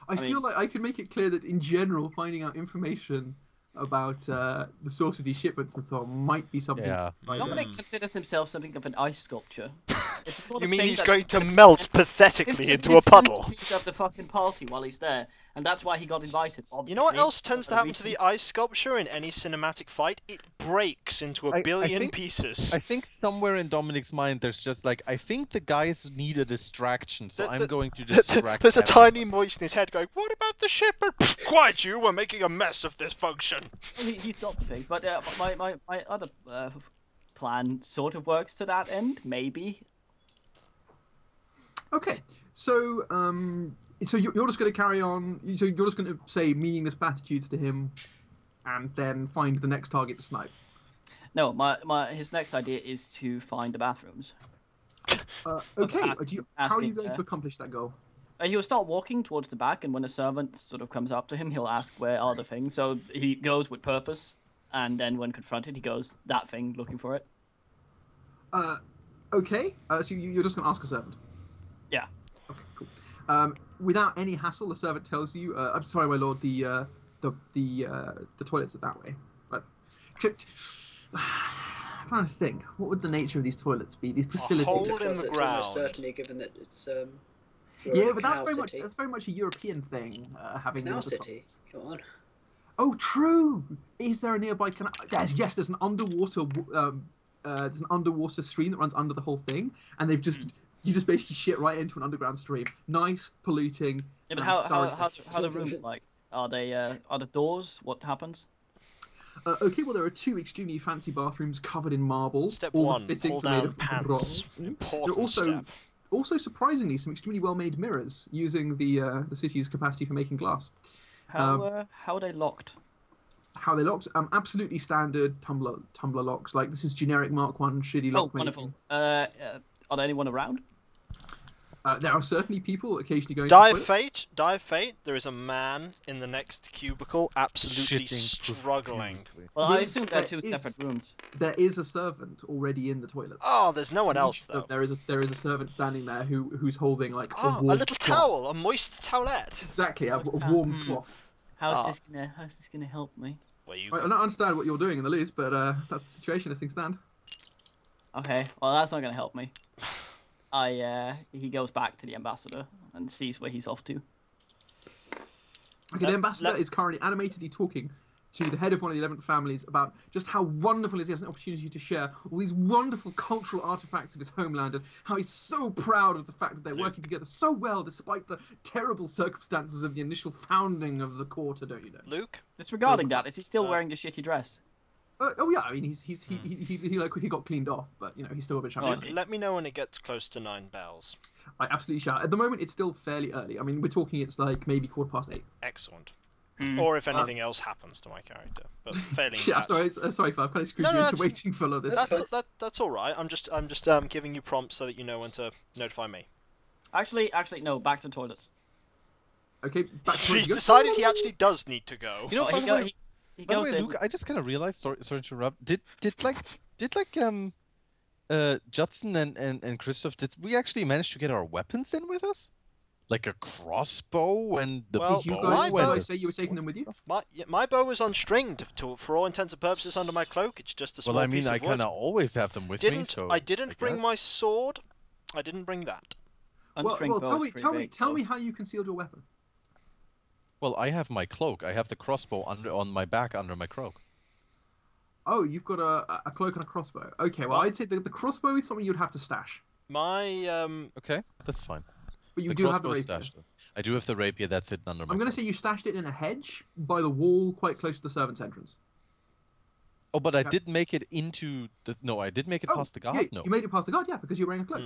I feel like I could make it clear that in general, finding out information about the source of these shipments and so on might be something. Yeah. Dominic considers himself something of an ice sculpture. It's the sort You of mean thing he's that going to he's melt pathetically he's into a puddle? He's of the fucking party while he's there, and that's why he got invited. You know what obviously, else tends to for a happen to the reason. ice sculpture in any cinematic fight? It breaks into a billion pieces. I think somewhere in Dominic's mind, there's just like, I think the guys need a distraction, so I'm going to distract There's a everyone. tiny voice in his head going, "What about the ship?" And, "Pfft, quiet you, we're making a mess of this function. He's got some things, but my other plan sort of works to that end, maybe. Okay, so so you're just going to carry on. So you're just going to say meaningless platitudes to him, and then find the next target to snipe. No, his next idea is to find the bathrooms. Okay, how are you asking, going to accomplish that goal? He'll start walking towards the back, and when a servant sort of comes up to him, he'll ask where are the things. So he goes with purpose, and then when confronted, he goes that thing, looking for it. Okay, so you're just going to ask a servant. Yeah. Okay, cool. Without any hassle, the servant tells you, "I'm sorry, my lord. The toilets are that way." But I'm trying to think, what would the nature of these toilets be? These facilities. hole in the ground. Certainly, given that it's Yeah, but that's very much a European thing. Having Canal the City. toilets. Come on. Oh, true. Is there a nearby canal? Yes. There's an underwater. There's an underwater stream that runs under the whole thing, and they've just you just basically shit right into an underground stream. Nice, polluting. Yeah, but how the rooms like? Are the doors? What happens? Okay, well there are two extremely fancy bathrooms covered in marble. Step All one, the fittings pull are made down of pants. bronze. Important There are step. also surprisingly some extremely well-made mirrors using the city's capacity for making glass. How are they locked? How they locked? Absolutely standard tumbler locks. Like this is generic Mark One shitty lock. Oh, wonderful. Are there anyone around? There are certainly people occasionally going. Die of fate. There is a man in the next cubicle, absolutely Shitting struggling. Well, I assume they're two There is- separate rooms. There is a servant already in the toilet. Oh, there's no one else though. There is a servant standing there who's holding like Oh, warm a little cloth. towel, a moist towelette. Exactly, a Moist warm towel. cloth. How's this gonna help me? Well, you I don't understand what you're doing in the least, but that's the situation as things stand. Okay, well that's not gonna help me. He goes back to the ambassador and sees where he's off to. Okay, the ambassador is currently animatedly talking to the head of one of the 11th families about just how wonderful it is he has an opportunity to share all these wonderful cultural artifacts of his homeland and how he's so proud of the fact that they're working together so well despite the terrible circumstances of the initial founding of the quarter, don't you know? Luke? Disregarding that, is he still wearing the shitty dress? Oh yeah, I mean he got cleaned off, but you know he's still a bit shabby. Let me know when it gets close to 9 bells. I absolutely shall. At the moment, it's still fairly early. I mean, we're talking it's like maybe 8:15. Excellent. Or if anything else happens to my character, but failing Yeah, that. sorry, I've kind of screwed you into waiting for all of this. That's all right. I'm just giving you prompts so that you know when to notify me. Actually, no. Back to the toilets. Okay, back to He's decided he actually does need to go. You know, by the way, he by the goes way, in. Luke, I just kind of realized. Sorry to interrupt. Did Judson and Christoph, did we actually manage to get our weapons in with us? Like a crossbow and the Well, Did you my guys bow- say you were taking them with you? My bow is unstringed for all intents and purposes under my cloak. It's just a small Well, I mean, piece I of wood. kind of always have them with me. So I didn't bring guess. my sword. I didn't bring that. Well, tell me how you concealed your weapon. Well, I have my cloak. I have the crossbow on my back under my cloak. Oh, you've got a cloak and a crossbow. Okay, well, I'd say the crossbow is something you'd have to stash. My Okay, that's fine. But you The do have the crossbow's rapier. stashed. I do have the rapier that's hidden under my I'm going to cloak. say you stashed it in a hedge by the wall quite close to the servant's entrance. Oh, but I did make it into the... No, I did make it past the guard? Yeah, No. you made it past the guard, yeah, because you're wearing a cloak.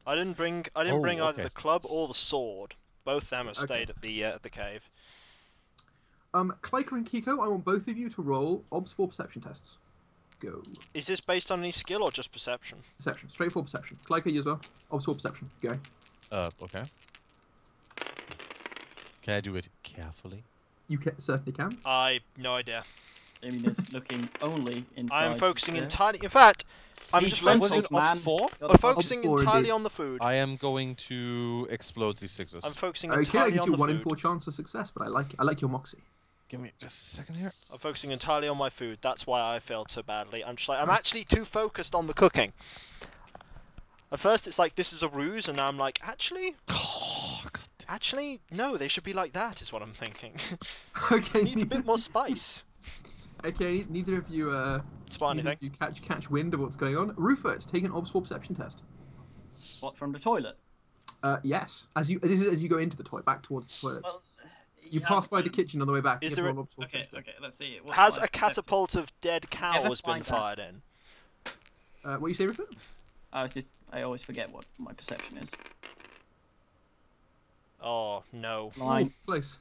I didn't bring either okay. the club or the sword. Both them have stayed at the cave. Clyker and Kiko, I want both of you to roll obs for perception tests. Go. Is this based on any skill or just perception? Perception. Straightforward perception. Clyker, you as well. Obs for perception. Go. Okay. Can I do it carefully? You certainly can. No idea. I mean, it's looking only inside. I am focusing there. entirely. In fact, I'm These just Was lentils, it focusing. Ops man. 4? Got I'm the focusing Ops 4 entirely indeed. on the food. I am going to explode these sixes. I'm focusing Okay, I entirely give on you the 1 in food. 4 chance of success, but I like your moxie. Give me just a second here. I'm focusing entirely on my food. That's why I failed so badly. I'm just like, I'm actually too focused on the cooking. At first it's like, this is a ruse, and now I'm like, actually, no, they should be like that, is what I'm thinking. Okay. Needs a bit more spice. Okay, neither of you Spot neither anything? of you catch wind of what's going on. Rufus, take an Obs 4 perception test. What, from the toilet? Yes. This is as you go into the toilet, back towards the toilets. Well, You pass by the kitchen on the way back. Is you there have a- an Obs 4 Okay, perception test. okay, let's see. Has a catapult of dead cows let's been find that. fired in? What you say, Rufus? I always forget what my perception is. Oh, no. Line. Ooh, close.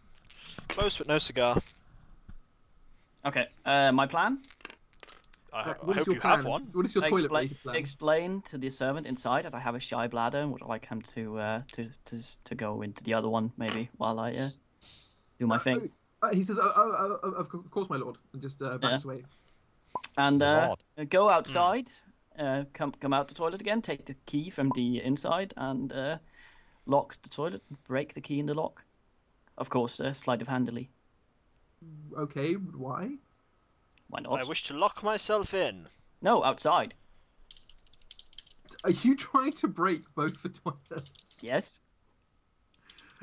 Close but no cigar. Okay, my plan? I What is hope your you plan? have one. What is your toilet-related plan? Explain to the servant inside that I have a shy bladder and would like him to go into the other one maybe while I do my thing. He says, of course, my lord, and just backs away. And God. go outside, come out the toilet again, take the key from the inside and lock the toilet, break the key in the lock. Of course, sleight of handily. Okay, why? Why not? I wish to lock myself in. No, outside. Are you trying to break both the toilets? Yes.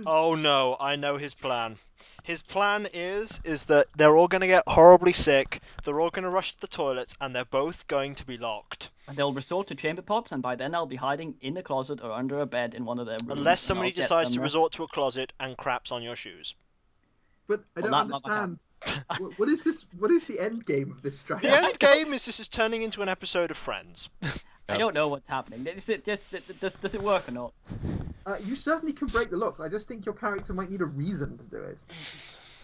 Oh no, I know his plan. His plan is that they're all going to get horribly sick, they're all going to rush to the toilets, and they're both going to be locked. And they'll resort to chamber pots, and by then I'll be hiding in a closet or under a bed in one of their rooms. Unless and somebody I'll get decides to some, resort to a closet and craps on your shoes. But I Well, don't that might understand. What is this? What is the end game of this strategy? The end game is this is turning into an episode of Friends. I don't know what's happening. Does it work or not? You certainly can break the lock. I just think your character might need a reason to do it.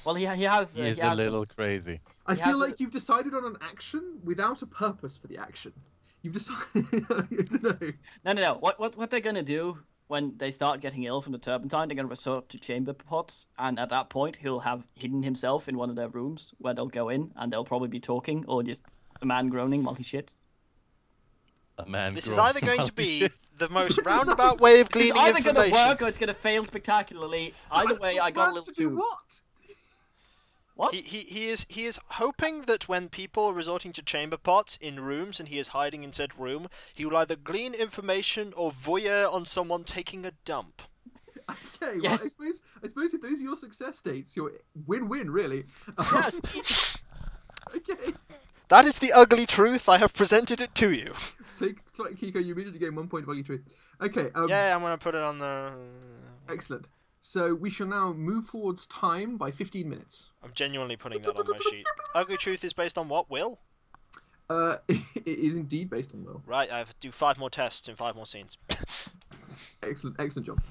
Well, he has. He is a little crazy. I He feel has like you've decided on an action without a purpose for the action. You've decided. I don't know. No. What they're gonna do when they start getting ill from the turpentine? They're gonna resort to chamber pots, and at that point, he'll have hidden himself in one of their rooms where they'll go in, and they'll probably be talking or just a man groaning while he shits. A man. This is grown either going to while he be shits. the most roundabout way of It's gleaning either gonna information. work or it's gonna fail spectacularly. Either way, I got a Plan little to do too. what? What? He is hoping that when people are resorting to chamber pots in rooms and he is hiding in said room, he will either glean information or voyeur on someone taking a dump. Okay, well, Yes. I suppose if those are your success states, you're win-win, really. Yes. Okay. That is the ugly truth. I have presented it to you. Kiko, you immediately gain 1 point of ugly truth. Okay. Yeah, I'm gonna put it on the. Excellent. So we shall now move forwards time by 15 minutes. I'm genuinely putting that on my sheet. Ugly truth is based on what? Will? It is indeed based on will. Right, I have to do 5 more tests in 5 more scenes. Excellent job.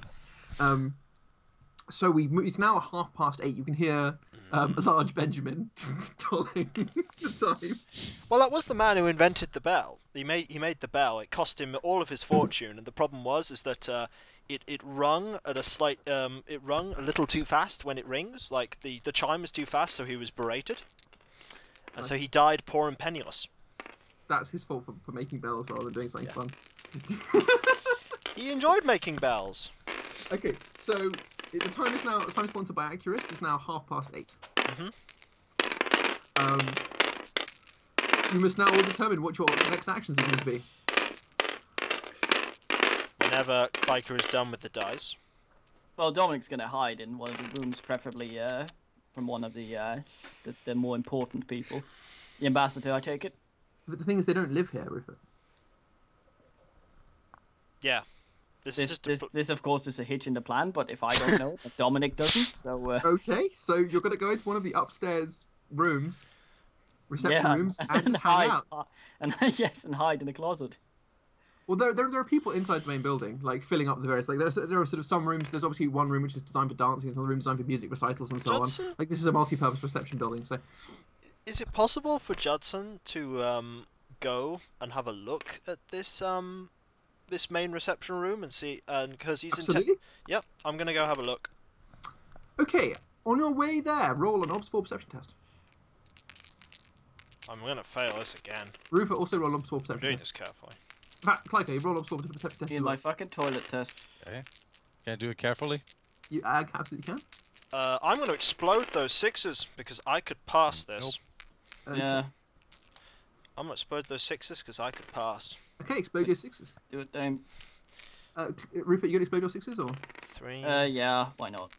So it's now 8:30. You can hear a large Benjamin tolling the time. Well, that was the man who invented the bell. He made the bell. It cost him all of his fortune, and the problem was that it rung at a slight it rung a little too fast when it rings. Like the chime was too fast, so he was berated, and so he died poor and penniless. That's his fault for making bells rather than doing something fun. He enjoyed making bells. Okay, so the time is now. The time sponsored by Accurist is now 8:30. You must now all determine what your next actions are going to be. Whenever Biker is done with the dice. Well, Dominic's gonna hide in one of the rooms, preferably from one of the more important people. The ambassador, I take it. But the thing is, they don't live here, Rupert. Yeah. This, of course, is a hitch in the plan. But if I don't know, but Dominic doesn't, so. Okay, so you're going to go into one of the upstairs rooms, reception Yeah, rooms, and just hang out. And yes, and hide in the closet. Well, there are people inside the main building, like filling up the various. Like there are sort of some rooms. There's obviously one room which is designed for dancing, and another room designed for music recitals and so Judson? on. Like this is a multi-purpose reception building. So Is it possible for Judson to go and have a look at this this main reception room and see? Because he's absolutely. Yep, I'm gonna go have a look. Okay, on your way there, roll an Obs 4 perception test. I'm gonna fail this again. Rufa, also roll absorb I'm perception doing test. this carefully. In fact, Clyco, you roll absorb perception test. In as my well. fucking toilet test. Okay. Can I do it carefully? You absolutely can. I'm gonna explode those 6s because I could pass this. Yeah. I'm gonna explode those 6s because I could pass. Okay, explode your 6s. Do it, Dame. Rufa, you gonna explode your 6s or? 3. Yeah, why not?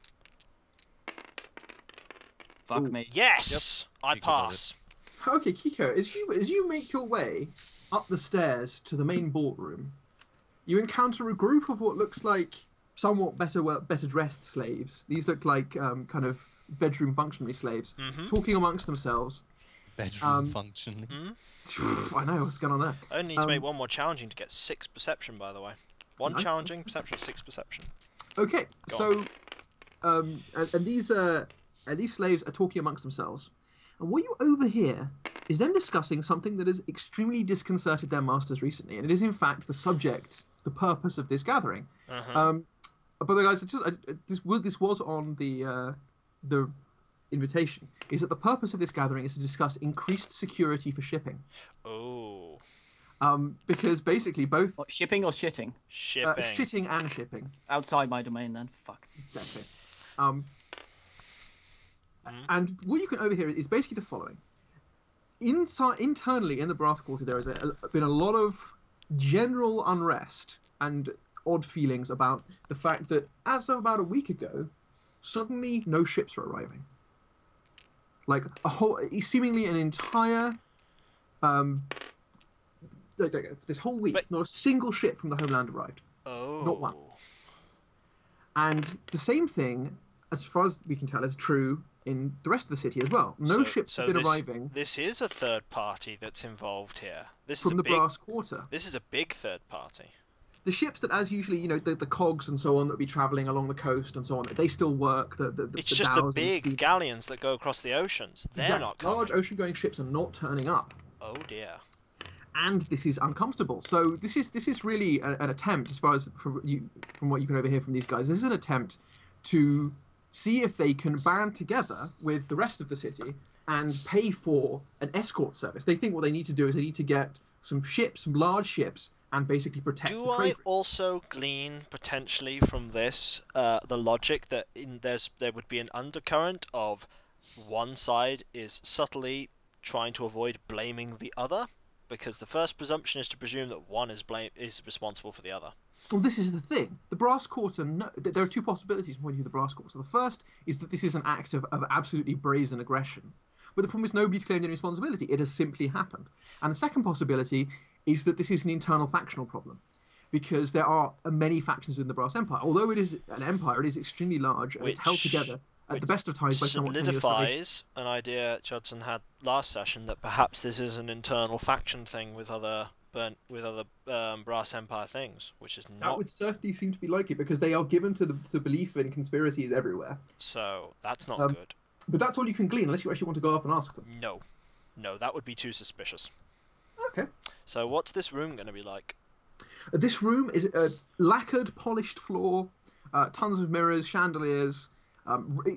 Fuck Ooh. me. Yes! I You got pass. Okay, Kiko, as you make your way up the stairs to the main boardroom, you encounter a group of what looks like somewhat better dressed slaves. These look like kind of bedroom functionary slaves, talking amongst themselves. Bedroom functioning. I know what's going on there. I only need to make one more challenging to get 6 perception, by the way. One Nice. challenging, perception, 6 perception. Okay, Go so and these slaves are talking amongst themselves, and what you overhear is them discussing something that has extremely disconcerted their masters recently, and it is in fact the subject, the purpose of this gathering. But the guys, this was on the invitation, is that the purpose of this gathering is to discuss increased security for shipping. Oh. Because basically both What, shipping or shitting? Shipping. shitting and shipping. Outside my domain then. Fuck. Exactly. And what you can overhear is basically the following. Internally in the Brass Quarter, there has been a lot of general unrest and odd feelings about the fact that, as of about a week ago, suddenly no ships are arriving. Like seemingly an entire, this whole week, not a single ship from the homeland arrived. Oh. Not one. And the same thing, as far as we can tell, is true in the rest of the city as well. No ships have been arriving. This is a third party that's involved here. This from is the big, Brass Quarter. This is a big third party. The ships that, as usually, the cogs and so on that would be travelling along the coast and so on, they still work. It's just the big galleons that go across the oceans. They're not coming. Large ocean-going ships are not turning up. Oh dear. And this is uncomfortable. So this is really an attempt, as far as from what you can overhear from these guys. This is an attempt to see if they can band together with the rest of the city and pay for an escort service. They think what they need to do is they need to get some ships, some large ships, and basically protect the trade Do I routes. also glean potentially from this the logic that there would be an undercurrent of one side is subtly trying to avoid blaming the other? Because the first presumption is to presume that one is responsible for the other. Well, this is the thing. The Brass Quarter, there are two possibilities from point of view of the Brass Quarter. The first is that this is an act of absolutely brazen aggression. But the problem is nobody's claimed any responsibility. It has simply happened. And the second possibility is that this is an internal factional problem. Because there are many factions within the Brass Empire. Although it is an empire, it is extremely large, and it's held together at the best of times by somewhat tenuous solidifies an idea Judson had last session that perhaps this is an internal faction thing with other Brass Empire things, which is not. That would certainly seem to be likely because they are given to belief in conspiracies everywhere. So that's not good. But that's all you can glean, unless you actually want to go up and ask them. No, that would be too suspicious. Okay. So what's this room going to be like? This room is a lacquered, polished floor, tons of mirrors, chandeliers.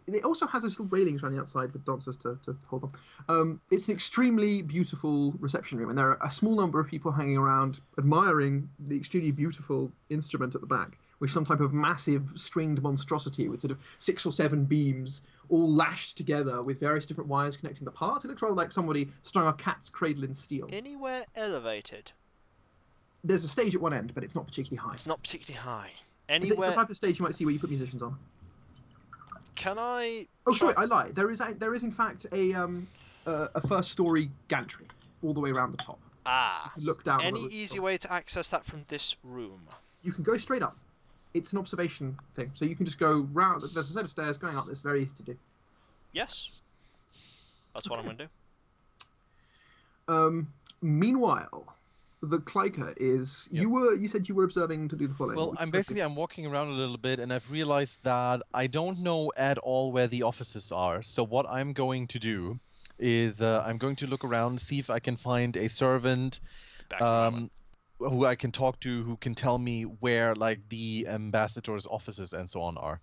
It also has these little railings around the outside for dancers to hold on. It's an extremely beautiful reception room, and there are a small number of people hanging around admiring the extremely beautiful instrument at the back, which is some type of massive stringed monstrosity with sort of 6 or 7 beams all lashed together with various different wires connecting the parts. It looks rather like somebody strung a cat's cradle in steel. Anywhere elevated? There's a stage at one end, but it's not particularly high. It's not particularly high. It's the type of stage you might see where you put musicians on. Can I? Oh, sorry, I lied. There is in fact a first story gantry all the way around the top. Ah. If you look down. Any easy way to access that from this room? You can go straight up. It's an observation thing, so you can just go round. There's a set of stairs going up. It's very easy to do. Yes. That's what I'm going to do. Meanwhile, the Klyker is you said you were observing to do the following. Well, I'm walking around a little bit, and I've realized that I don't know at all where the offices are. So what I'm going to do is I'm going to look around, see if I can find a servant who I can talk to, who can tell me where like the ambassador's offices and so on are.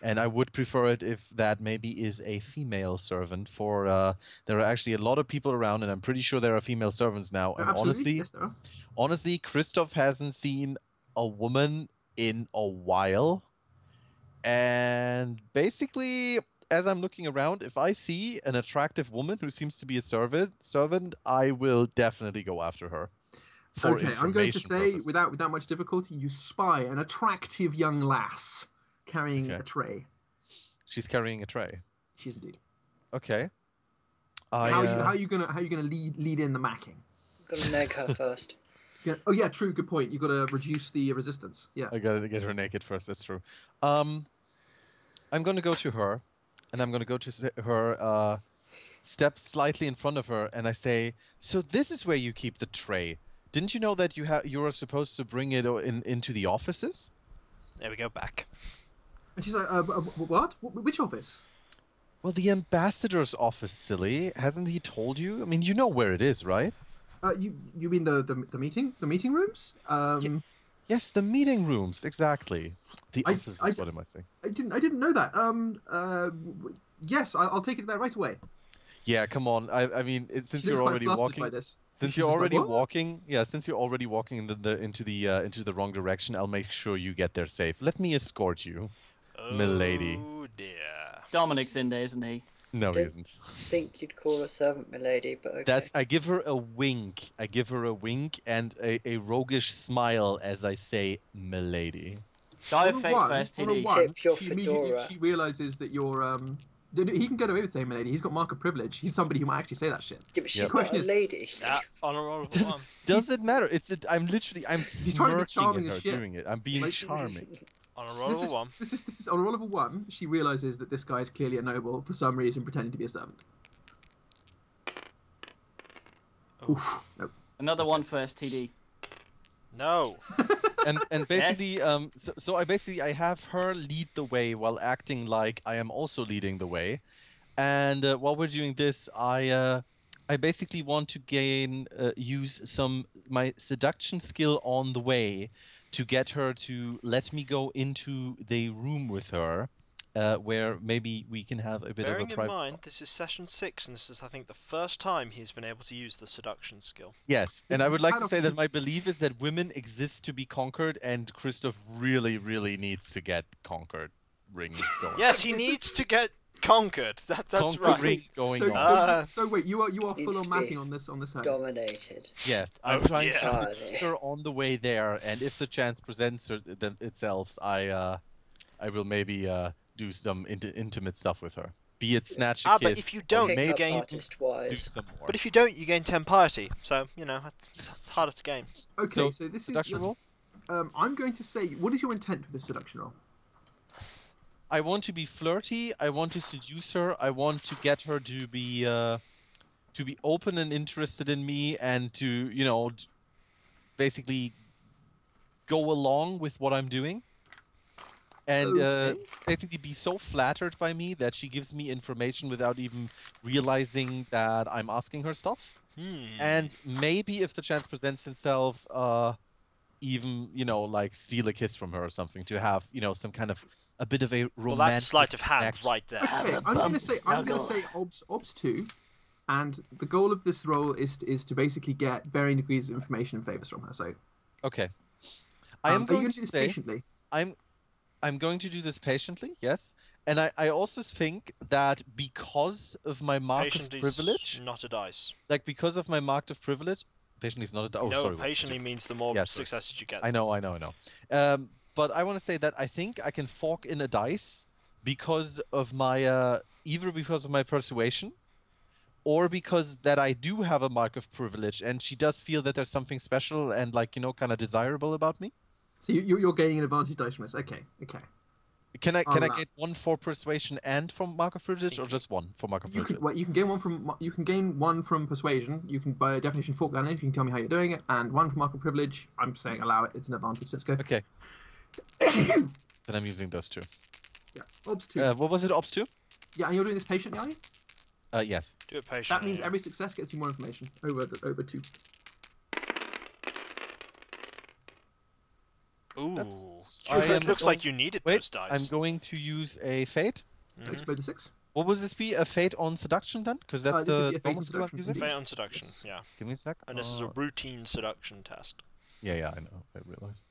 And I would prefer it if that maybe is a female servant. For there are actually a lot of people around, and I'm pretty sure there are female servants now. No, And absolutely. Yes, there are. honestly, Christoph hasn't seen a woman in a while. And basically, as I'm looking around, if I see an attractive woman who seems to be a servant, I will definitely go after her. For Okay, I'm going to information say, purposes. without much difficulty, you spy an attractive young lass carrying Okay. a tray. She's carrying a tray. She is indeed. Okay. How are you gonna lead in the macking? Gotta neg her first. Yeah. Oh yeah, true. Good point. You got to reduce the resistance. Yeah. I gotta get her naked first. That's true. I'm gonna go to her, and I'm gonna go to her. Step slightly in front of her, and I say, "So this is where you keep the tray. Didn't you know that you are supposed to bring it into the offices?" There we go, back. And she's like, what? Which office? Well, the ambassador's office, silly. Hasn't he told you? I mean, you know where it is, right? You mean the meeting rooms? Yes, the meeting rooms, exactly. The offices, what am I saying? I didn't know that. Yes, I'll take it there right away. Yeah, come on. I mean, since She you're looks quite already flustered walking, by this. since She's you're just like, already "What?" walking, since you're already walking into the wrong direction, I'll make sure you get there safe. Let me escort you, milady. Oh dear. Dominic's in there, isn't he? No, he isn't. Think you'd call a servant milady, but okay. I give her a wink. I give her a wink and a roguish smile as I say, milady. Die On of a fate one- first, on a TD. one, Tip your she immediately fedora. she realizes that you're he can get away with saying milady. He's got mark of privilege. He's somebody who might actually say that shit. Yeah, but she's Yep. not Question a is- lady. On a roll of Does, one. does it matter? I'm trying to be smirking at charming as her shit. doing it. I'm being Like- charming. On a roll of one. This is on a roll of a 1. She realizes that this guy is clearly a noble for some reason, pretending to be a servant. Oof. Nope. Another one first, TD. No. And basically, so I have her lead the way while acting like I am also leading the way, and while we're doing this, I basically want to use my seduction skill on the way to get her to let me go into the room with her, where maybe we can have a bit Bearing of a in private. mind, this is session 6, and this is, I think, the first time he's been able to use the seduction skill. Yes, and I would like kind to of say that keeps- my belief is that women exist to be conquered, and Christoph really, really needs to get conquered. Ring going. Yes, he needs to get conquered. That's Conquered right. ring going So, on. so wait, you are Needs full on to macking be on this home. Dominated. Yes, I'm Oh, trying dear. to seduce her on the way there, and if the chance presents itself, I will maybe do some intimate stuff with her. Be it snatch a kiss. But if you or don't, Pick maybe up gain- artist do wise. some more. But if you don't, you gain 10 piety. So, you know, it's harder to gain. Okay, so this is seduction roll? I'm going to say, what is your intent with this seduction roll? I want to be flirty. I want to seduce her. I want to get her to be open and interested in me, and to basically go along with what I'm doing, and Okay. basically be so flattered by me that she gives me information without even realizing that I'm asking her stuff. And maybe if the chance presents itself, even like steal a kiss from her or something to have some kind of a bit of a romantic. Well, that's sleight of hand connection. right there. Okay, I'm going to say obs 2, and the goal of this role is to basically get varying degrees of information and favors from her. So Okay. I am are you going going to to do this say patiently? I'm going to do this patiently, yes. And I also think that because of my mark Patient of privilege, is not a dice. because of my mark of privilege, patiently is not a. Oh, no, sorry. what did patiently you- means the more Yeah, sorry. successes you get. I know. But I want to say that I think I can fork in a dice because of my either because of my persuasion, or because that I do have a mark of privilege, and she does feel that there's something special and kind of desirable about me. So you're gaining an advantage dice from this. Okay. Can I allow- get one for persuasion and from mark of privilege, or just one for mark of You privilege? can gain one from persuasion. You can by definition fork that in. You can tell me how you're doing it, and one from mark of privilege. I'm saying allow it. It's an advantage. Let's go. Okay. Then I'm using those two. Yeah. Obs 2. What was it? Ops 2? Yeah, and you're doing this patiently, are you? Yes. Do it patiently. That means every success gets you more information over 2. Ooh. That's It looks like you needed those dice. I'm going to use a fate. Explode the 6. What was this be? A fate on seduction then? Because that's This would the be a fate normal on skill I'm seduction, using. indeed. Fate on seduction, yeah. Give me a sec. And this is a routine seduction test. Yeah, I know. I realize.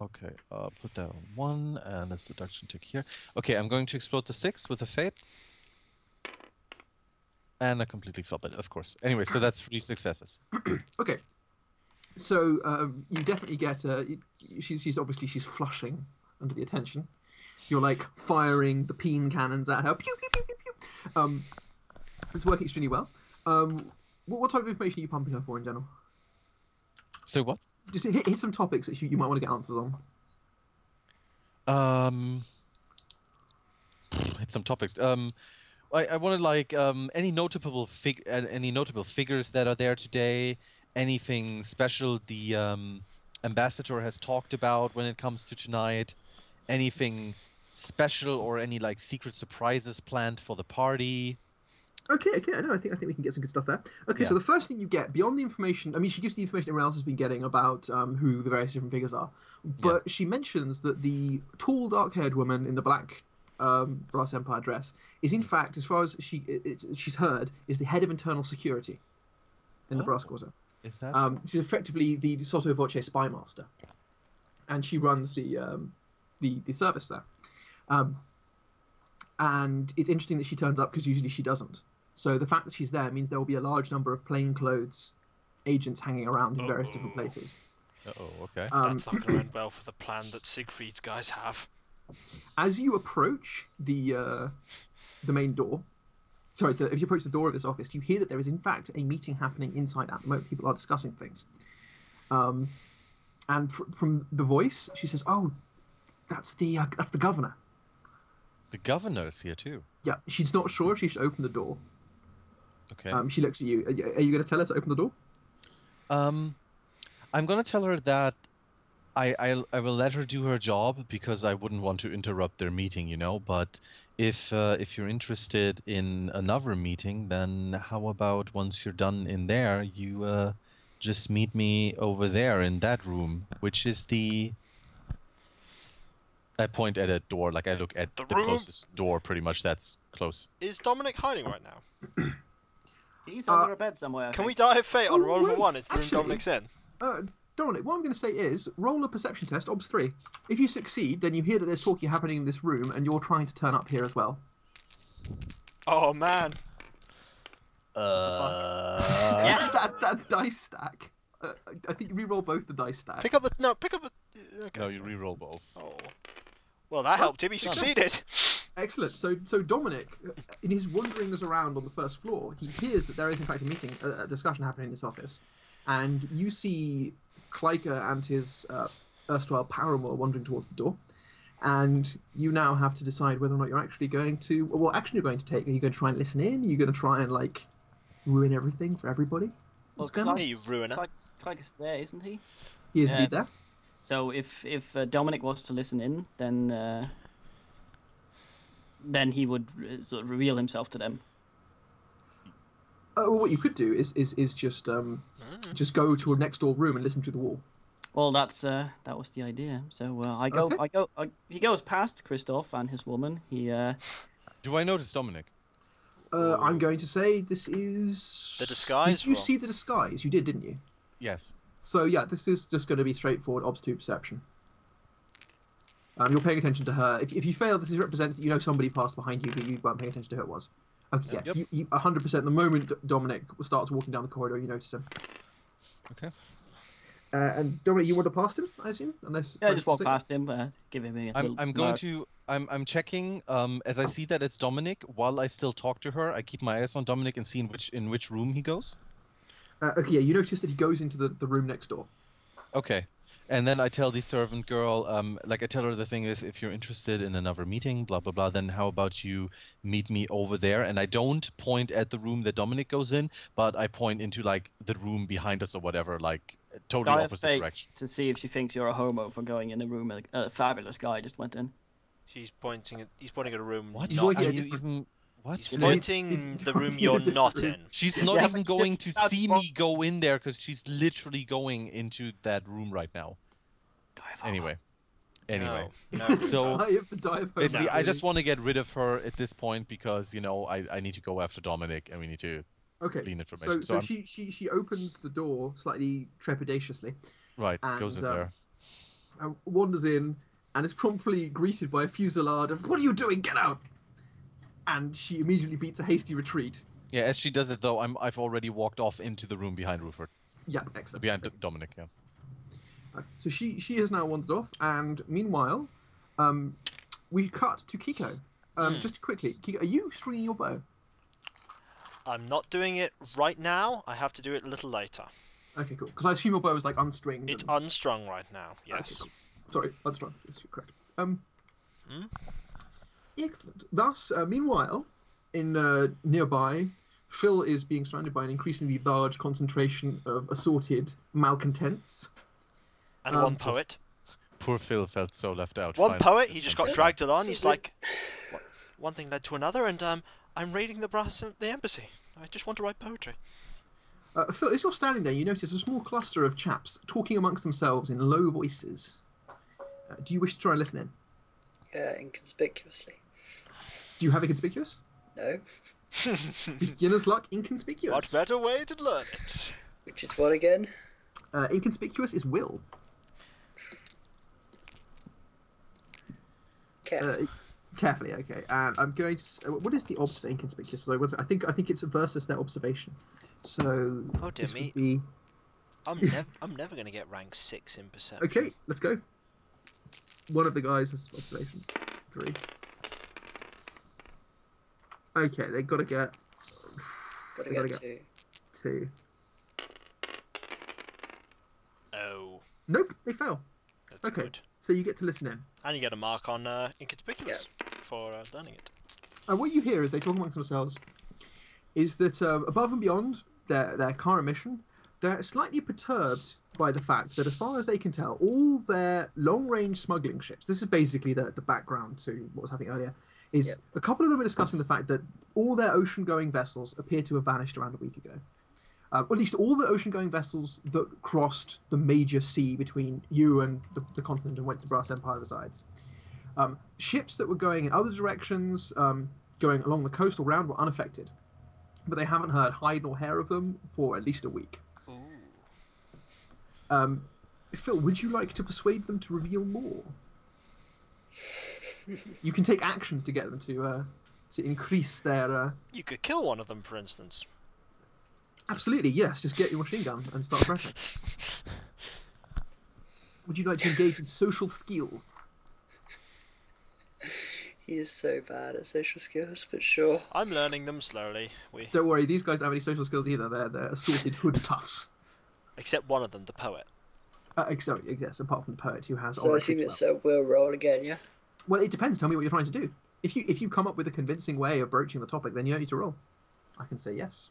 Okay, put that on 1 and a seduction tick here. Okay, I'm going to explode the 6 with a fate. And I completely flop it, of course. Anyway, so that's 3 successes. Okay. So you definitely get she's flushing under the attention. You're like firing the peen cannons at her. Pew, pew, pew, pew, pew. It's working extremely well. What type of information are you pumping her for in general? So what? Just hit some topics that you might want to get answers on. Hit some topics. I wanted like any notable figures that are there today. Anything special the ambassador has talked about when it comes to tonight. Anything special or any like secret surprises planned for the party. Okay, I know. I think we can get some good stuff there. Okay, so the first thing you get beyond the information, I mean, she gives the information everyone else has been getting about who the various different figures are, but she mentions that the tall, dark-haired woman in the black brass empire dress is, in fact, as far as she's heard, is the head of internal security in the brass quarter. Is that? She's effectively the sotto voce spy master, and she runs the service there. And it's interesting that she turns up because usually she doesn't. So the fact that she's there means there will be a large number of plainclothes agents hanging around in various different places. Okay. That's not going to end well for the plan that Siegfried's guys have. As you approach the main door, if you approach the door of this office, you hear that there is in fact a meeting happening inside at the moment. People are discussing things. And from the voice, she says, "Oh, that's the governor." The governor's here too. Yeah, she's not sure if she should open the door. Okay. She looks at you. Are you going to tell her to open the door? I'm going to tell her that I will let her do her job because I wouldn't want to interrupt their meeting, you know. But if you're interested in another meeting, then how about once you're done in there, you just meet me over there in that room, which is the... I point at a door, like I look at the closest door, pretty much that's close. Is Dominic hiding right now? He's under a bed somewhere. Can we die of fate on roll of 1? It's the room Dominic's in. Dominic, what I'm going to say is, roll a perception test, Obs 3. If you succeed, then you hear that there's talking happening in this room, and you're trying to turn up here as well. Oh, man. That dice stack. I think you re-roll both the dice stack. Pick up the... Okay. No, you re-roll both. Oh. Well, that helped him. He succeeded. Excellent. So Dominic, in his wanderings around on the first floor, he hears that there is in fact a discussion happening in this office, and you see Kleiker and his erstwhile paramour wandering towards the door, and you now have to decide whether or not you're actually going to, what action you're going to take. Are you going to try and listen in? Are you going to try and like ruin everything for everybody? Well, You ruiner. Kleiker's there, isn't he? He is indeed there. So if Dominic was to listen in, then he would sort of reveal himself to them. Well, what you could do is just go to a next door room and listen through the wall. Well, that was the idea. So he goes past Christoph and his woman. Do I notice Dominic? I'm going to say this is the disguise. Did you see the disguise? You did, didn't you? Yes. So yeah, this is just going to be straightforward Obs 2 perception. You're paying attention to her. If you fail, this represents that you know somebody passed behind you, but you weren't paying attention to who it was. Okay, yeah, Yep. you 100%. The moment Dominic starts walking down the corridor, you notice him. Okay. And Dominic, you would have passed him, I assume, unless. Yeah, just walk past him, give him a little I'm smirk. going to. I'm checking. As I see that it's Dominic, while I still talk to her, I keep my eyes on Dominic and see in which room he goes. Okay, yeah, you notice that he goes into the room next door. Okay. And then I tell the servant girl, I tell her the thing is, if you're interested in another meeting, blah, blah, blah, then how about you meet me over there? And I don't point at the room that Dominic goes in, but I point into, like, the room behind us or whatever, like, totally opposite direction. To see if she thinks you're a homo for going in a room a fabulous guy just went in. He's pointing at a room. What? Not Are in. you even... What? He's pointing the room you're not in. She's not even going to see me go in there because she's literally going into that room right now. Anyway. Anyway, No. so Eye of the diver. basically, I just want to get rid of her at this point because, you know, I need to go after Dominic and we need to glean information. So she opens the door slightly trepidatiously. Right, and, goes in there. Wanders in and is promptly greeted by a fusillade of "What are you doing? Get out!" And she immediately beats a hasty retreat. Yeah, as she does it though, I've already walked off into the room behind Rupert. Yeah, excellent. Behind Dominic, yeah. So she has now wandered off, and meanwhile, we cut to Kiko. Just quickly, Kiko, are you stringing your bow? I'm not doing it right now. I have to do it a little later. Okay, cool. Because I assume your bow is like unstringed. It's unstrung right now. Yes. Okay, cool. Sorry, unstrung. Yes, you're correct. Excellent. Thus, meanwhile, in nearby, Phil is being surrounded by an increasingly large concentration of assorted malcontents. And one poet. Poor Phil felt so left out. One poet, he just got dragged along. He's like, one thing led to another, and I'm raiding the brass at the embassy. I just want to write poetry. Phil, as you're standing there, you notice a small cluster of chaps talking amongst themselves in low voices. Do you wish to try and listen in? Yeah, inconspicuously. Do you have inconspicuous? No. Beginner's luck, inconspicuous. What better way to learn it? Which is what again? Inconspicuous is will. Carefully, okay. And I'm going to. What is the odds for inconspicuous? I think it's versus their observation. So. Oh dear this me. would be... I'm never going to get rank 6 in perception. Okay, let's go. One of the guys has observation 3. Okay, they got to get. Gotta get 2. Oh. Nope, they fail. That's Okay, good. so you get to listen in. And you get a mark on inconspicuous for learning it. What you hear as they talk amongst themselves is that above and beyond their current mission, they're slightly perturbed by the fact that, as far as they can tell, all their long-range smuggling ships, this is basically the background to what was happening earlier, is a couple of them are discussing the fact that all their ocean-going vessels appear to have vanished around a week ago. Or at least all the ocean-going vessels that crossed the major sea between you and the continent and went to Brass Empire resides. Ships that were going in other directions, going along the coastal round, were unaffected. But they haven't heard hide nor hair of them for at least a week. Phil, would you like to persuade them to reveal more? You can take actions to get them to increase their... You could kill one of them, for instance. Absolutely, yes. Just get your machine gun and start pressing. Would you like to engage in social skills? He is so bad at social skills, but sure. I'm learning them slowly. Don't worry, these guys don't have any social skills either. They're assorted hood toughs. Except one of them, the poet. Yes, apart from the poet who has... So I assume it's a will roll again, yeah? Well, it depends. Tell me what you're trying to do. If you come up with a convincing way of broaching the topic, then you don't need to roll. I can say yes.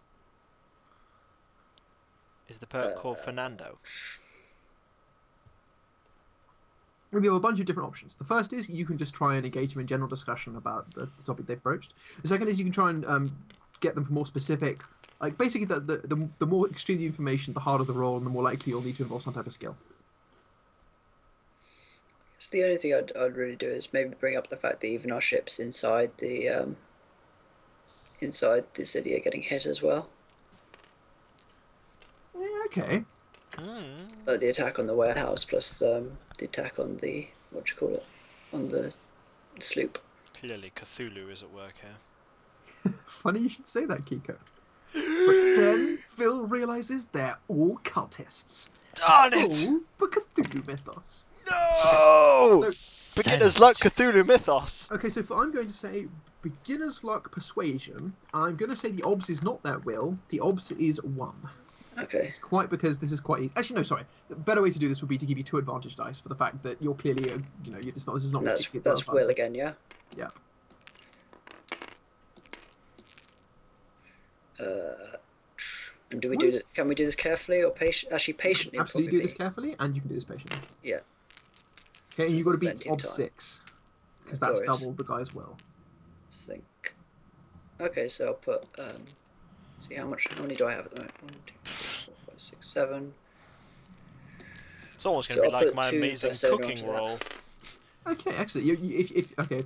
Is the poet called Fernando? We have a bunch of different options. The first is you can just try and engage them in general discussion about the topic they've broached. The second is you can try and get them for more specific... Like, basically, the more extreme the information, the harder the roll, and the more likely you'll need to involve some type of skill. So the only thing I'd really do is maybe bring up the fact that even our ships inside the city are getting hit as well. Okay. Like the attack on the warehouse plus the attack on the on the sloop. Clearly, Cthulhu is at work here. Funny you should say that, Kiko. But then Phil realizes they're all cultists. Darn it! All for Cthulhu mythos. No! So, Beginner's luck, Cthulhu mythos. okay, so I'm going to say beginner's luck persuasion. I'm going to say the obs is not their will. The obs is 1. Okay. It's quite because this is quite easy. Actually, no, sorry. The better way to do this would be to give you 2 advantage dice for the fact that you're clearly, this is not. That's will again, yeah. Yeah. And do we do this? Can we do this carefully or patiently? Absolutely, do this carefully, and you can do this patiently. Yeah. Okay, and you've got to beat Plenty of obs time. 6 because that's Glorious. double the guy's will. Think. Okay, so I'll put. See how many do I have at the moment? 1, 2, 3, 4, 5, 6, 7. It's almost going So to be I'll like put my 2 amazing persona cooking onto that. roll. Okay, excellent. If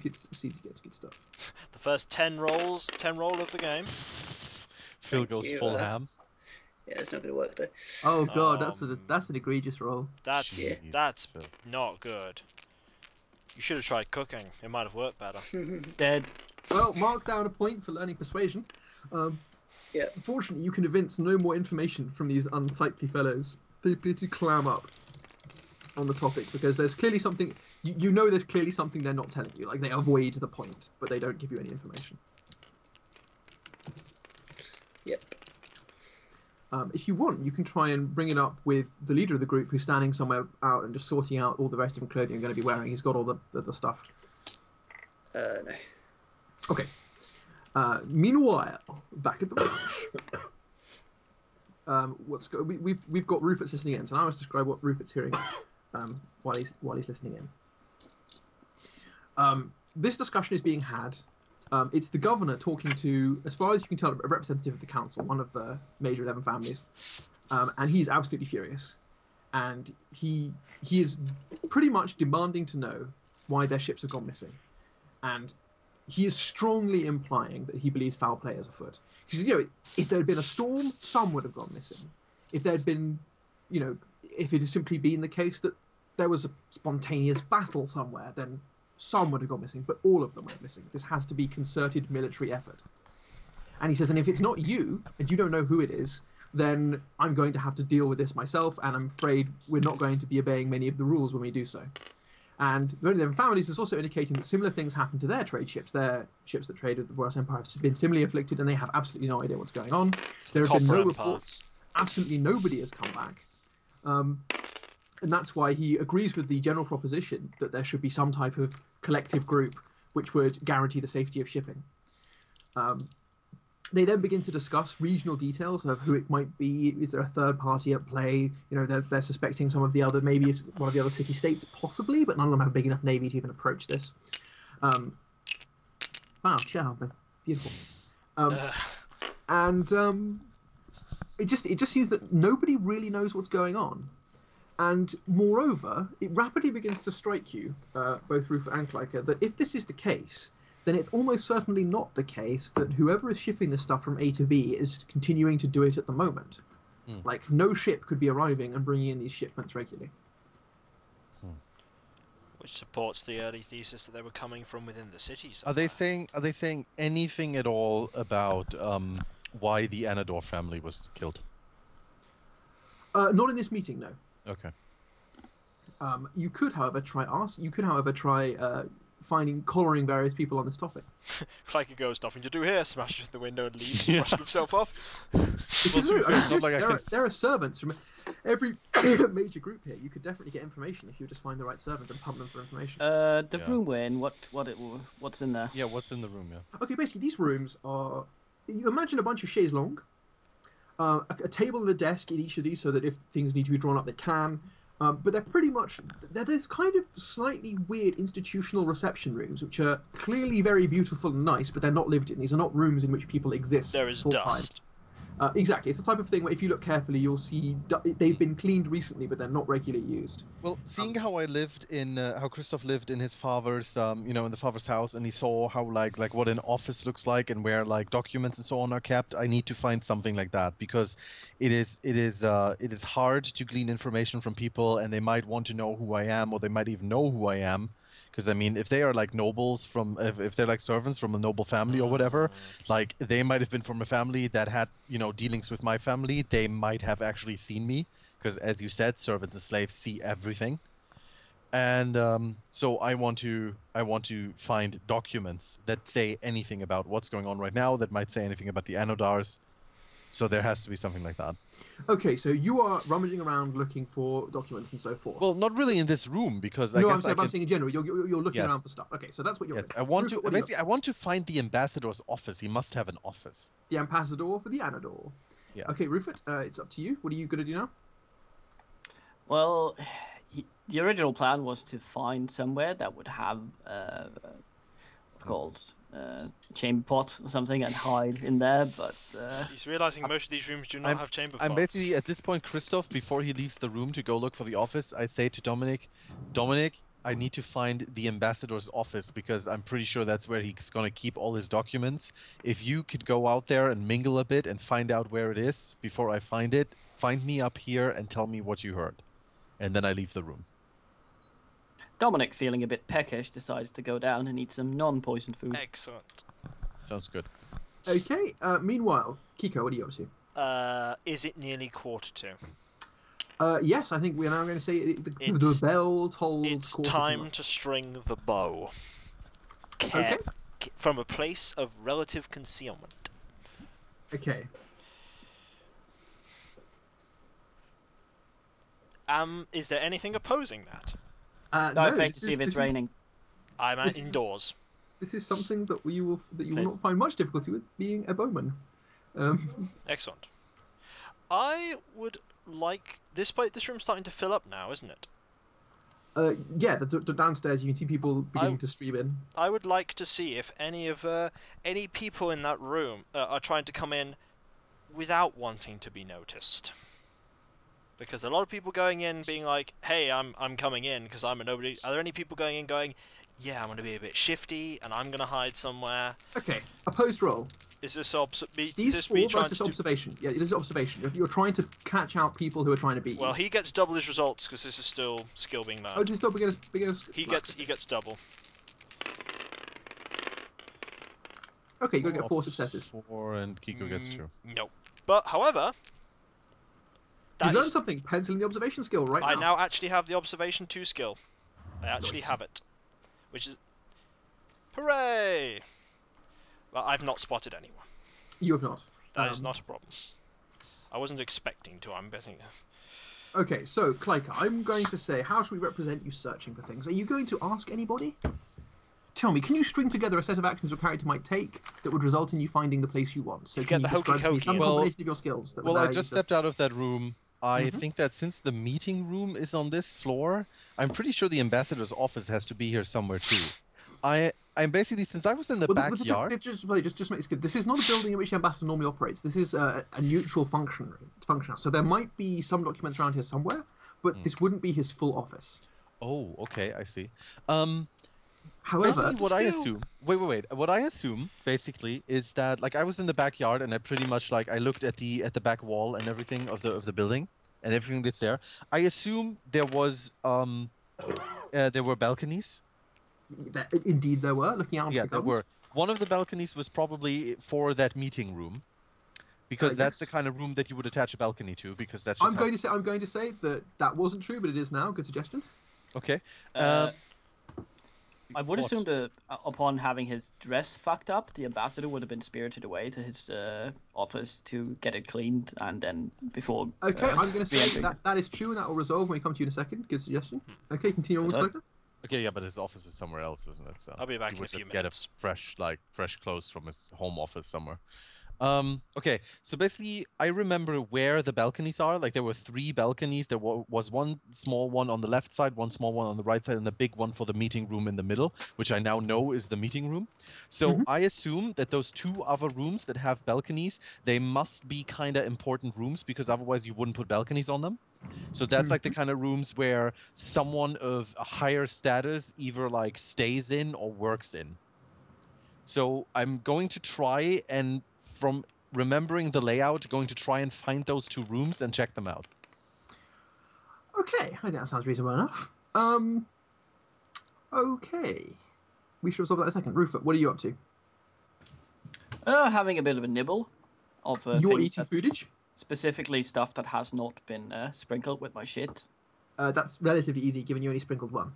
it succeeds, you get good stuff. The first 10 roll of the game. Phil Thank goes you, full ham. Yeah, it's not going to work though. Oh god, that's an egregious roll. That's Jeez, Phil. not good. You should have tried cooking. It might have worked better. Dead. Well, mark down a point for learning persuasion. Yeah. Unfortunately, you can evince no more information from these unsightly fellows. They appear to clam up on the topic because there's clearly something. You know, there's clearly something they're not telling you. Like they avoid the point, but they don't give you any information. Yep. If you want, you can try and bring it up with the leader of the group who's standing somewhere out and just sorting out all the rest of the clothing you're going to be wearing. He's got all the stuff. No. Okay. Meanwhile, back at the ranch, we've got Rufus listening in. So now let's describe what Rufus hearing while he's listening in. This discussion is being had. It's the governor talking to, as far as you can tell, a representative of the council, one of the major 11 families, and he's absolutely furious, and he is pretty much demanding to know why their ships have gone missing, and he is strongly implying that he believes foul play is afoot. He says, if there had been a storm, some would have gone missing. If there had been, if it had simply been the case that there was a spontaneous battle somewhere, then some would have gone missing, but all of them went missing. This has to be concerted military effort. And he says, and if it's not you, and you don't know who it is, then I'm going to have to deal with this myself, and I'm afraid we're not going to be obeying many of the rules when we do so. And the 11 families is also indicating that similar things happen to their trade ships. Their ships that trade with the Royal Empire have been similarly afflicted, and they have absolutely no idea what's going on. There have been no reports. Absolutely nobody has come back. And that's why he agrees with the general proposition that there should be some type of collective group which would guarantee the safety of shipping. They then begin to discuss regional details of who it might be. Is there a third party at play? They're suspecting some of the other, maybe it's one of the other city-states, possibly, but none of them have a big enough navy to even approach this. Wow, charming. Beautiful. It just seems that nobody really knows what's going on. And moreover, it rapidly begins to strike you, both Rufus and Kleiker, that if this is the case, then it's almost certainly not the case that whoever is shipping this stuff from A to B is continuing to do it at the moment. Like, no ship could be arriving and bringing in these shipments regularly. Which supports the early thesis that they were coming from within the city somewhere. Are they saying anything at all about why the Anador family was killed? Not in this meeting, no. Okay. You could, however, try collaring various people on this topic. Like it goes, nothing to do here, smashes through the window and leaves, brushing himself off. Because there are servants from every major group here. You could definitely get information if you just find the right servant and pump them for information. The room we're in, what's in there? Yeah, what's in the room, yeah. Okay, basically these rooms are, you imagine a bunch of chaises long, a table and a desk in each of these so that if things need to be drawn up, they can. But they're pretty much, there's kind of slightly weird institutional reception rooms, which are clearly very beautiful and nice, but they're not lived in. These are not rooms in which people exist. There is dust. Exactly. It's the type of thing where if you look carefully, you'll see they've been cleaned recently, but they're not regularly used. Well, seeing how I lived in, how Christoph lived in his father's, in the father's house, and he saw how like what an office looks like and where like documents and so on are kept, I need to find something like that because it is hard to glean information from people, and they might want to know who I am, or they might even know who I am. Because, I mean, if they are like nobles if they're like servants from a noble family or whatever, like they might have been from a family that had, dealings with my family, they might have actually seen me. Because, as you said, servants and slaves see everything. And so I want to find documents that say anything about what's going on right now, that might say anything about the Anodars. So there has to be something like that. Okay, so you are rummaging around looking for documents and so forth. Well, not really in this room because I'm saying in general. You're looking around for stuff. Okay, so that's what you're. Yes, I want to find the ambassador's office. He must have an office. The ambassador for the Anador. Yeah. Okay, Rufus, it's up to you. What are you going to do now? Well, the original plan was to find somewhere that would have chamber pot or something and hide in there, but he's realizing most of these rooms do not have chamber pots. I'm basically at this point, Christoph, before he leaves the room to go look for the office, I say to Dominic, I need to find the ambassador's office because I'm pretty sure that's where he's going to keep all his documents. If you could go out there and mingle a bit and find out where it is before I find it, find me up here and tell me what you heard. And then I leave the room. Dominic, feeling a bit peckish, decides to go down and eat some non-poisoned food. Excellent. Sounds good. Okay. Meanwhile, Kiko, what are you up to? Is it nearly 1:45? Yes, I think we are now going to say the bell tolls. It's quarter to time one. to string the bow. Okay. From a place of relative concealment. Okay. Is there anything opposing that? Don't no, fake to see if it's raining. I'm this indoors. This is something that you will Please. not find much difficulty with, being a bowman. Excellent. I would like this room's starting to fill up now, isn't it? Yeah, the downstairs you can see people beginning to stream in. I would like to see if any people in that room are trying to come in without wanting to be noticed. Because a lot of people going in being like, "Hey, I'm coming in because I'm a nobody." Are there any people going in going, "Yeah, I'm going to be a bit shifty and I'm going to hide somewhere"? Okay, opposed roll. Is this These me four trying versus to observation. Yeah, it is observation. You're trying to catch out people who are trying to beat you. Well, he gets double his results because this is still skill being learned. Oh, just still beginners. He gets double. Okay, you're gonna get 4 successes. 4 and Kiko gets 2. No. But however, You learned something. Penciling the observation skill right now. I now actually have the observation 2 skill. I actually Nice. have it, which is hooray! Well, I've not spotted anyone. You have not. That is not a problem. I wasn't expecting to. I'm betting. Okay, so Kleika, I'm going to say, how should we represent you searching for things? Are you going to ask anybody? Tell me, can you string together a set of actions your character might take that would result in you finding the place you want? So You can get the you describe to me hokey-cokey. some Well- combination of your skills? That would Well, I allow you just to- stepped out of that room. I Mhm. think that since the meeting room is on this floor, I'm pretty sure the ambassador's office has to be here somewhere too. I'm basically, since I was in the Well, backyard. just make this good. This is not a building in which the ambassador normally operates. This is a neutral function. So there might be some documents around here somewhere, but this wouldn't be his full office. Oh, okay, I see. However, Basically, what I assume. Wait. What I assume basically is that, like, I was in the backyard and I pretty much like I looked at the back wall and everything of the building and everything that's there. I assume there was there were balconies. indeed there were, looking out Yeah, the there guns. were. One of the balconies was probably for that meeting room, because that's yes. the kind of room that you would attach a balcony to, because that's just I'm going to say that wasn't true, but it is now. Good suggestion. Okay. I would What? assume that upon having his dress fucked up, the ambassador would have been spirited away to his office to get it cleaned, and then before. Okay, I'm going to say re-entering. that is true, and that will resolve when we come to you in a second. Good suggestion. Okay, continue on with Good. Spectre. Okay, yeah, but his office is somewhere else, isn't it? So I'll be back he in would a few just get minutes. fresh clothes from his home office somewhere. Okay, so basically, I remember where the balconies are. Like, there were 3 balconies. There was one small one on the left side, one small one on the right side, and a big one for the meeting room in the middle, which I now know is the meeting room. So I assume that those 2 other rooms that have balconies, they must be kind of important rooms, because otherwise you wouldn't put balconies on them. So that's like the kind of rooms where someone of a higher status either like stays in or works in. So I'm going to try and, from remembering the layout, going to try and find those 2 rooms and check them out. Okay, I think that sounds reasonable enough. Okay. We should resolve that in a second. Rufus, what are you up to? Having a bit of a nibble of You're things eating that- foodage. specifically stuff that has not been sprinkled with my shit. That's relatively easy, given you only sprinkled 1.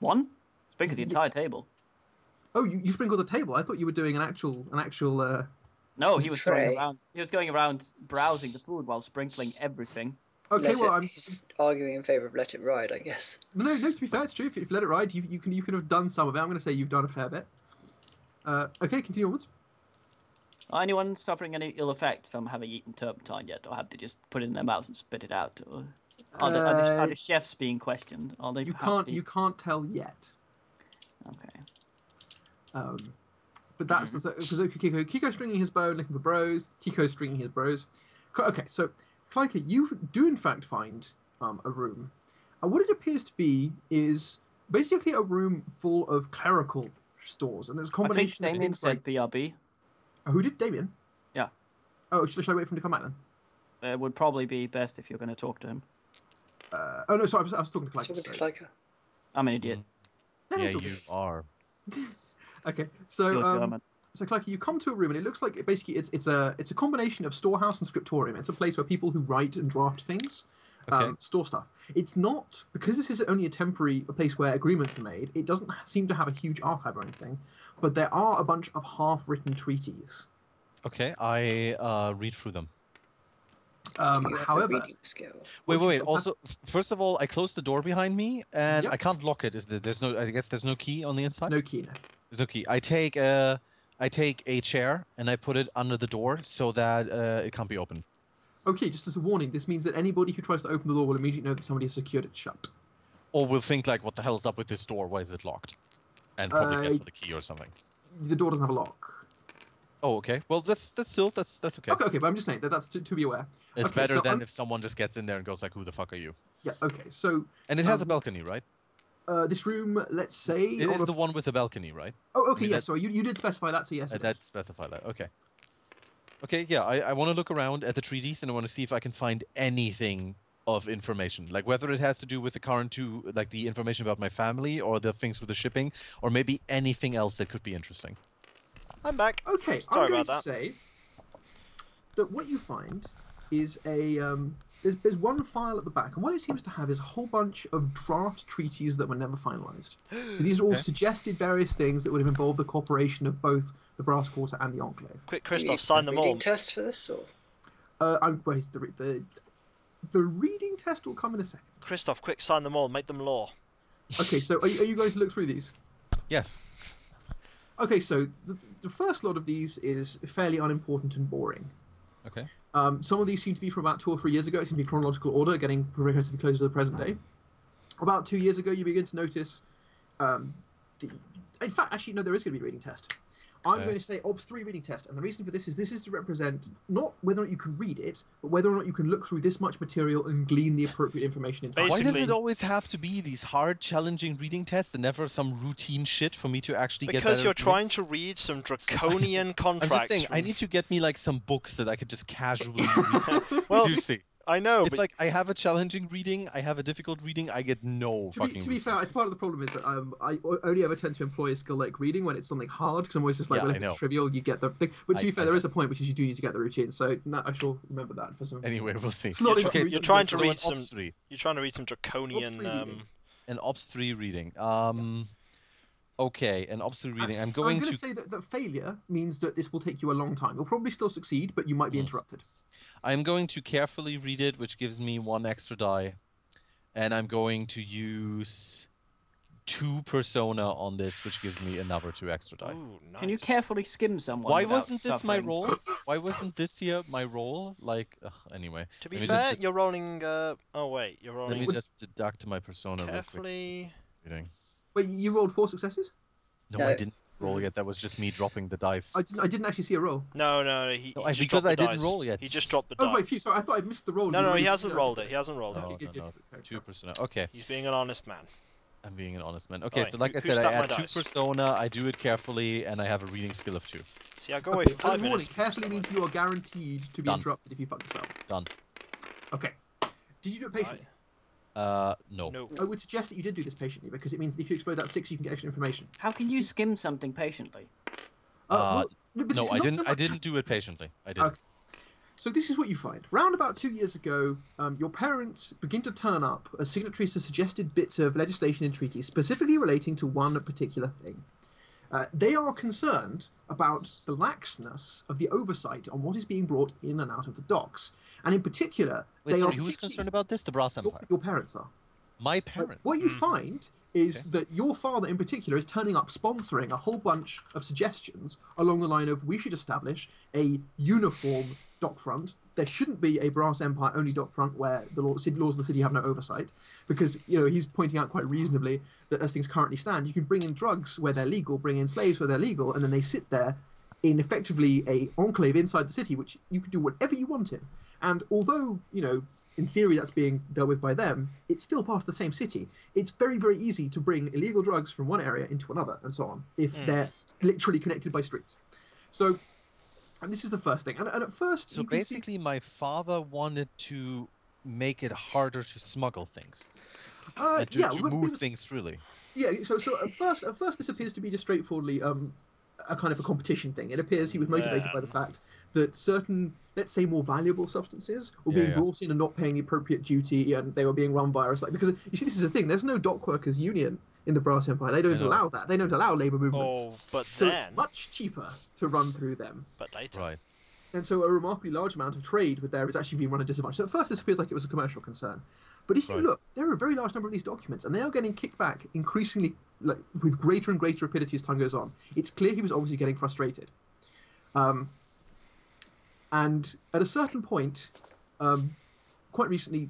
One? Sprinkled the entire table. Oh, you sprinkled the table. I thought you were doing an actual. No, he was Tray. going around. He was going around browsing the food while sprinkling everything. Okay, well, He's arguing in favour of let it ride, I guess. No. To be fair, it's true. If you let it ride, you can have done some of it. I'm going to say you've done a fair bit. Okay, continue onwards. Anyone suffering any ill effects from having eaten turpentine yet, or have they just put it in their mouths and spit it out? Or are the chefs being questioned? Are they? You perhaps can't tell yet. Okay. But that's the because Kiko stringing his bow, looking for bros. Kiko stringing his bros. Okay, so Kleika, you do in fact find a room. What it appears to be is basically a room full of clerical stores, and there's a I think combination of Damien things said like... BRB. Oh, who did? Damien? Yeah. Oh, should I wait for him to come back then? It would probably be best if you're going to talk to him. Oh, no, sorry, I was talking to Clyde. Talking to Clyker. I'm an idiot. No, Yeah, it's all you good. are. Okay, so You're German. so Clyde, you come to a room and it looks like basically it's a combination of storehouse and scriptorium. It's a place where people who write and draft things Okay. store stuff. It's not, because this is only a place where agreements are made. It doesn't seem to have a huge archive or anything, but there are a bunch of half-written treaties. Okay, I read through them. You have the However, reading skill. Wait. Also, first of all, I closed the door behind me, and Yep. I can't lock it. There's no? I guess there's no key on the inside. no key now. There's no key. I take a chair and I put it under the door so that it can't be opened. Okay, just as a warning, this means that anybody who tries to open the door will immediately know that somebody has secured it shut. Or we'll think like, what the hell's up with this door? Why is it locked? And probably guess with a key or something. The door doesn't have a lock. Oh, okay. Well, that's okay. Okay, but I'm just saying that's to be aware. It's Okay, better so than if someone just gets in there and goes like, "Who the fuck are you?" Yeah. Okay. So And it has a balcony, right? this room, let's say, It is the one with the balcony, right? Oh, okay. mean, Yes. Sorry, you did specify that. So yes. it That is. specify that. Okay. Okay. Yeah. I want to look around at the treaties and I want to see if I can find anything of information, like whether it has to do with the current two, like the information about my family or the things with the shipping, or maybe anything else that could be interesting. I'm back. Okay, Sorry I'm going about to that. say that what you find is a there's one file at the back, and what it seems to have is a whole bunch of draft treaties that were never finalized. So these are all Okay. suggested various things that would have involved the cooperation of both the Brass Quarter and the Enclave. Quick, Do you Christoph, need sign a them reading all. test for this, or The reading test will come in a second. Christoph, quick, sign them all. Make them law. Okay, so are you going to look through these? Yes. Okay, so the first lot of these is fairly unimportant and boring. Okay. Some of these seem to be from about 2 or 3 years ago. It seems to be chronological order, getting progressively closer to the present day. About 2 years ago, you begin to notice... in fact, actually, no, there is going to be a reading test. I'm going to say OBS 3 reading test, and the reason for this is to represent not whether or not you can read it, but whether or not you can look through this much material and glean the appropriate information in time. Why does Basically- it always have to be these hard, challenging reading tests and never some routine shit for me to actually get Because better you're at reading? trying to read some draconian I'm contracts. just saying, I from- need to get me like some books that I could just casually read. Well, Seriously. I know, It's but like I have a challenging reading, I have a difficult reading, I get no To fucking... be fair, I think part of the problem is that I only ever tend to employ a skill like reading when it's something hard, because I'm always just like, Yeah, well, I if know. it's trivial, you get the thing. But to be I fair, there know. is a point, which is you do need to get the routine, so I shall remember that for some... Anyway, we'll see. It's not You're into you're reading, trying to so read Ops some. 3. You're trying to read some draconian. 3 reading. An Ops 3 reading. Okay, an Ops 3 reading. I'm I'm going going to... to say that failure means that this will take you a long time. You'll probably still succeed, but you might be interrupted. I'm going to carefully read it, which gives me 1 extra die. And I'm going to use 2 persona on this, which gives me another 2 extra die. Ooh, nice. Can you carefully skim someone? Why without wasn't this my suffering? role? Why wasn't this here my role? Like, anyway. To be Let me fair, just- you're rolling. Oh wait, you're Let me rolling just deduct my persona real quick. carefully. Reading. Wait, you rolled 4 successes? No, No. I didn't roll yet. That was just me dropping the dice. I didn't actually see a roll. No, No, he because just dropped the I didn't dice. roll yet. He just dropped the Oh, die. right, phew, sorry, I thought I missed the roll. No, You no, really- he hasn't no, rolled it. He hasn't rolled No, it. good, no, good, no. good. 2 persona. Okay, He's being an honest man. I'm being an honest man. Okay, Alright, so like who I said, stacked I my add 2 dice? persona, I do it carefully, and I have a reading skill of 2. See, I go away Okay, for 5 warning, minutes. carefully means you are guaranteed to be Done. interrupted if you fuck this up. Done. Okay. Did you do it patiently? No. No. I would suggest that you did do this patiently, because it means that if you explode that 6, you can get extra information. How can you skim something patiently? Well, but No, this is I not didn't. so I much- didn't do it patiently. I didn't. Okay. So this is what you find. Round about 2 years ago, your parents begin to turn up as signatories to suggested bits of legislation and treaties specifically relating to one particular thing. They are concerned about the laxness of the oversight on what is being brought in and out of the docks. And in particular, Wait, they sorry, are who is particularly- concerned about this? The Brass your, Empire. your parents are. My parents. What you find is Okay. that your father, in particular, is turning up, sponsoring a whole bunch of suggestions along the line of we should establish a uniform dockfront. There shouldn't be a Brass Empire only dockfront where the laws of the city have no oversight, because he's pointing out quite reasonably that as things currently stand, you can bring in drugs where they're legal, bring in slaves where they're legal, and then they sit there in effectively a enclave inside the city, which you could do whatever you want in. And although in theory that's being dealt with by them, it's still part of the same city. It's very, very easy to bring illegal drugs from one area into another, and so on, if they're literally connected by streets. So, and this is the first thing. And at first, So you can basically, my father wanted to make it harder to smuggle things. And to move things freely. Yeah, so at first this appears to be just straightforwardly a kind of a competition thing. It appears he was motivated by the fact that certain, let's say, more valuable substances were being brought in and not paying the appropriate duty, and they were being run by us. Like, because you see, this is the thing. There's no dock workers union in the Brass Empire. They don't allow that. They don't allow labour movements. Oh, but so then... it's much cheaper to run through them. But later. Right. And so a remarkably large amount of trade with there is actually being run at disadvantage. So at first this appears like it was a commercial concern. But if you look, there are a very large number of these documents, and they are getting kicked back increasingly, like, with greater and greater rapidity as time goes on. It's clear he was obviously getting frustrated. And at a certain point, quite recently,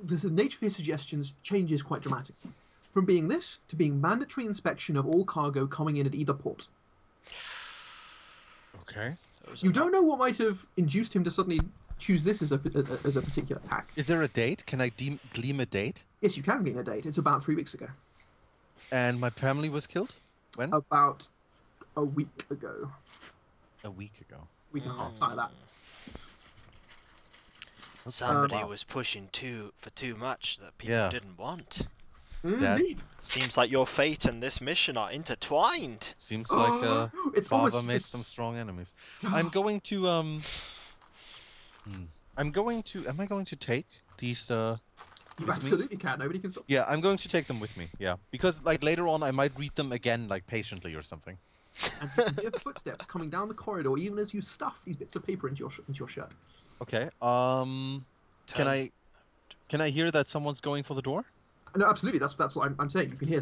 the nature of his suggestions changes quite dramatically. From being this to being mandatory inspection of all cargo coming in at either port. Okay. You don't know what might have induced him to suddenly choose this as a particular pack. Is there a date? Can I gleam a date? Yes, you can glean a date. It's about 3 weeks ago. And my family was killed? When? About a week ago. A week ago. Week and a half, something like that. Somebody was pushing for too much that people didn't want. Indeed. Seems like your fate and this mission are intertwined. Seems like it's father made some strong enemies. I'm going to am I going to take these You absolutely can. Nobody can stop. Yeah, I'm going to take them with me. Yeah, because like later on I might read them again, like patiently or something. And you can hear the footsteps coming down the corridor, even as you stuff these bits of paper into your shirt. Okay. Can I hear that someone's going for the door? No, absolutely. That's what I'm saying. You can hear.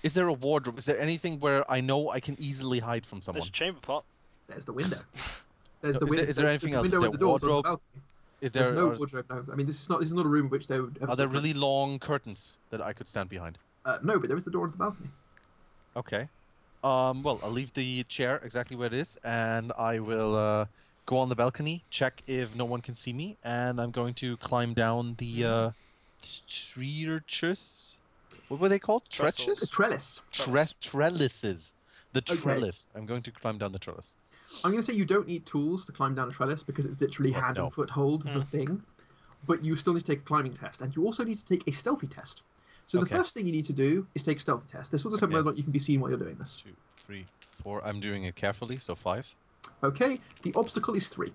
Is there a wardrobe? Is there anything where I know I can easily hide from someone? There's a chamber pot. There's the window. There's No, the window. Is there anything else? Is Window there with the doors on the wardrobe? balcony. There's no wardrobe. No, I mean this is not a room in which they would. Are there really long curtains that I could stand behind? No, but there is the door on the balcony. Okay. Well, I'll leave the chair exactly where it is, and I will go on the balcony, check if no one can see me, and I'm going to climb down the treaches. What were they called? Trestles. The trellis. Trellises. The Okay. trellis. I'm going to climb down the trellis. I'm going to say you don't need tools to climb down a trellis because it's literally hand and foot hold the thing. But you still need to take a climbing test, and you also need to take a stealthy test. So the first thing you need to do is take a stealthy test. This will determine whether or not you can be seen while you're doing this. 2, 3, 4. I'm doing it carefully, so 5. Okay, the obstacle is 3.